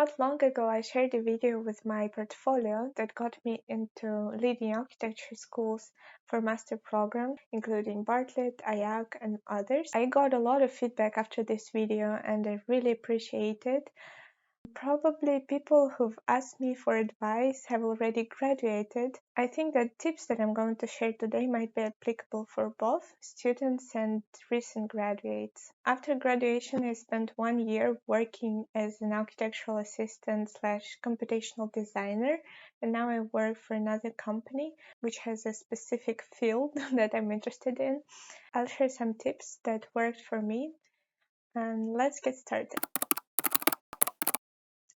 Not long ago, I shared a video with my portfolio that got me into leading architecture schools for master programs, including Bartlett, Iaac, and others. I got a lot of feedback after this video, and I really appreciate it. Probably people who've asked me for advice have already graduated. I think that tips that I'm going to share today might be applicable for both students and recent graduates. After graduation, I spent 1 year working as an architectural assistant slash computational designer, and now I work for another company which has a specific field that I'm interested in. I'll share some tips that worked for me, and let's get started.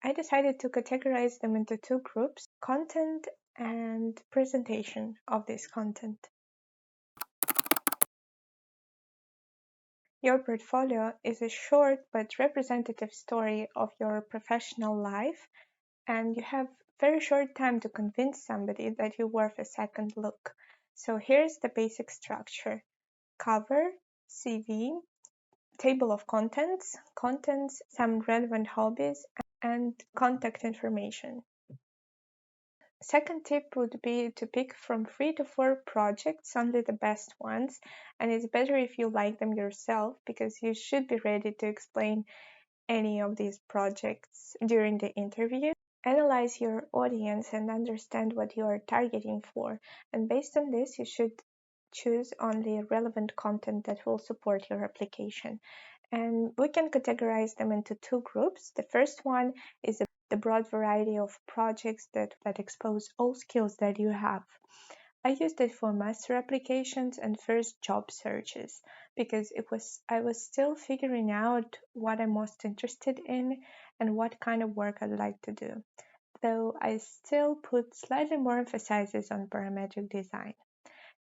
I decided to categorize them into two groups: content and presentation of this content. Your portfolio is a short but representative story of your professional life, and you have very short time to convince somebody that you're worth a second look. So here's the basic structure: cover, CV, table of contents, some relevant hobbies, and contact information. Second tip would be to pick from 3 to 4 projects, only the best ones, and it's better if you like them yourself because you should be ready to explain any of these projects during the interview. Analyze your audience and understand what you are targeting for, and based on this, you should choose only relevant content that will support your application. And we can categorize them into two groups. The first one is the broad variety of projects that expose all skills that you have. I used it for master applications and first job searches because I was still figuring out what I'm most interested in and what kind of work I'd like to do, though I still put slightly more emphasis on parametric design.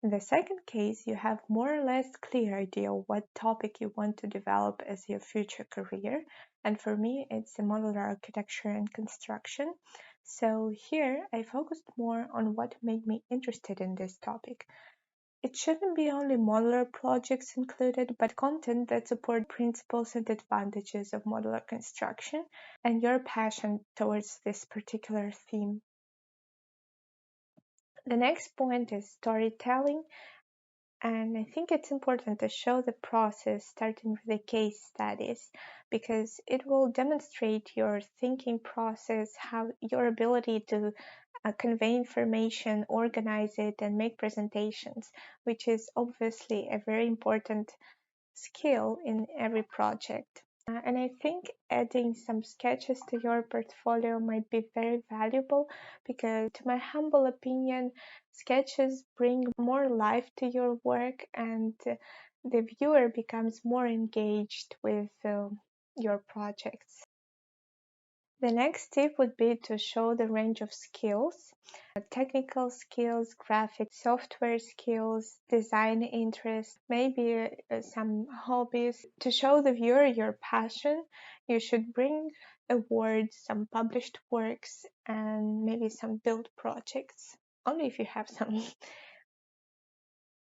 In the second case, you have more or less clear idea what topic you want to develop as your future career, and for me it's the modular architecture and construction. So here I focused more on what made me interested in this topic. It shouldn't be only modular projects included, but content that support principles and advantages of modular construction and your passion towards this particular theme. The next point is storytelling. And I think it's important to show the process starting with the case studies because it will demonstrate your thinking process, how your ability to convey information, organize it, and make presentations, which is obviously a very important skill in every project. And I think adding some sketches to your portfolio might be very valuable because, to my humble opinion, sketches bring more life to your work and the viewer becomes more engaged with your projects. The next tip would be to show the range of skills: technical skills, graphic software skills, design interests, maybe some hobbies. To show the viewer your passion, you should bring awards, some published works, and maybe some build projects, only if you have some.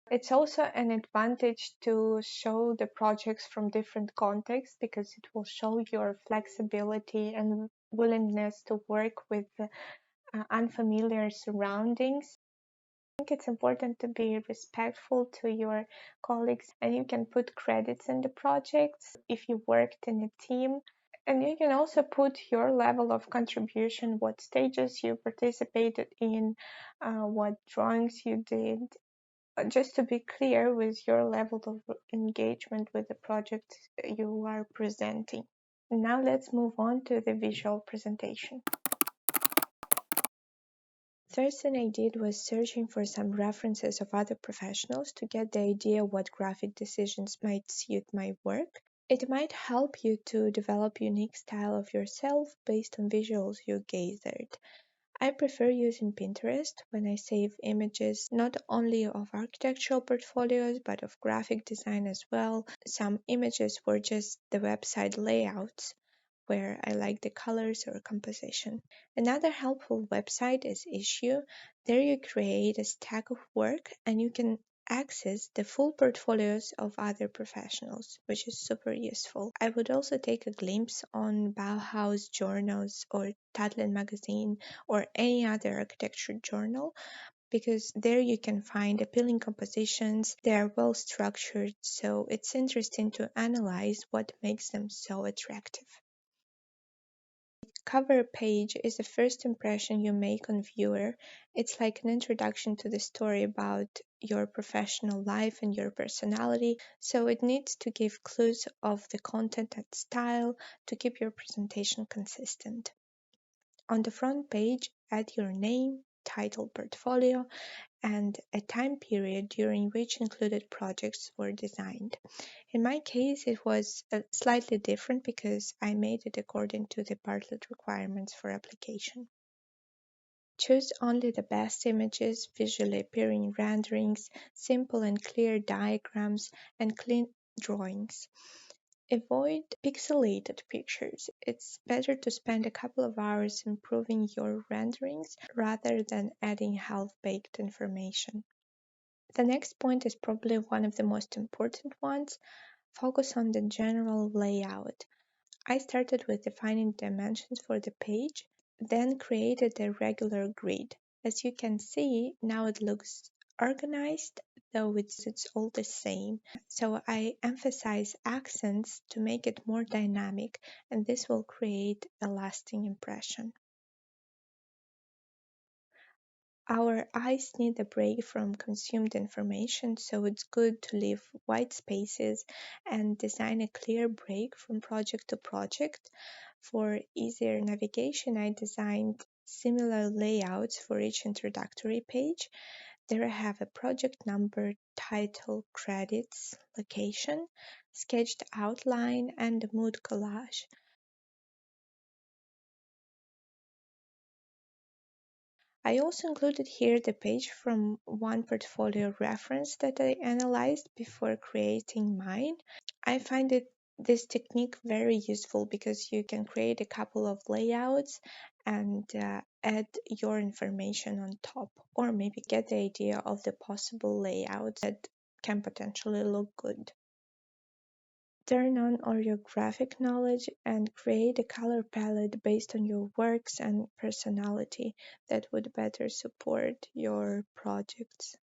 It's also an advantage to show the projects from different contexts because it will show your flexibility and willingness to work with unfamiliar surroundings. I think it's important to be respectful to your colleagues, and you can put credits in the projects if you worked in a team. And you can also put your level of contribution, what stages you participated in, what drawings you did, just to be clear with your level of engagement with the project you are presenting. Now let's move on to the visual presentation. First thing I did was searching for some references of other professionals to get the idea what graphic decisions might suit my work. It might help you to develop unique style of yourself based on visuals you gathered. I prefer using Pinterest when I save images not only of architectural portfolios but of graphic design as well. Some images were just the website layouts where I like the colors or composition. Another helpful website is Issue. There you create a stack of work and you can access the full portfolios of other professionals, which is super useful. I would also take a glimpse on Bauhaus journals or Tadlin magazine or any other architecture journal because there you can find appealing compositions. They are well structured, so it's interesting to analyze what makes them so attractive. Cover page is the first impression you make on viewer. It's like an introduction to the story about your professional life and your personality, so it needs to give clues of the content and style to keep your presentation consistent. On the front page, add your name, title, portfolio, and a time period during which included projects were designed. In my case, it was slightly different because I made it according to the Bartlett requirements for application. Choose only the best images, visually appearing renderings, simple and clear diagrams, and clean drawings. Avoid pixelated pictures. It's better to spend a couple of hours improving your renderings rather than adding half-baked information. The next point is probably one of the most important ones. Focus on the general layout. I started with defining dimensions for the page, then created a regular grid. As you can see, now it looks organized, though it's all the same. So I emphasize accents to make it more dynamic, and this will create a lasting impression. Our eyes need a break from consumed information, so it's good to leave white spaces and design a clear break from project to project. For easier navigation, I designed similar layouts for each introductory page. There I have a project number, title, credits, location, sketched outline, and a mood collage. I also included here the page from one portfolio reference that I analyzed before creating mine. I find this technique very useful because you can create a couple of layouts and add your information on top, or maybe get the idea of the possible layouts that can potentially look good. Turn on all your graphic knowledge and create a color palette based on your works and personality that would better support your projects.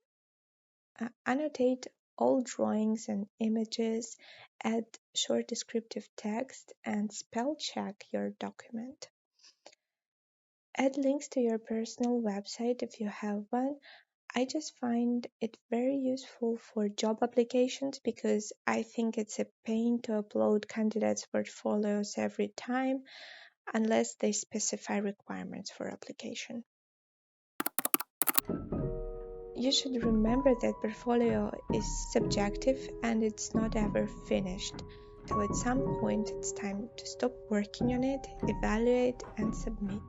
Annotate all drawings and images, add short descriptive text, and spell check your document. Add links to your personal website if you have one. I just find it very useful for job applications because I think it's a pain to upload candidates' portfolios every time unless they specify requirements for application. You should remember that portfolio is subjective and it's not ever finished. So at some point it's time to stop working on it, evaluate and submit.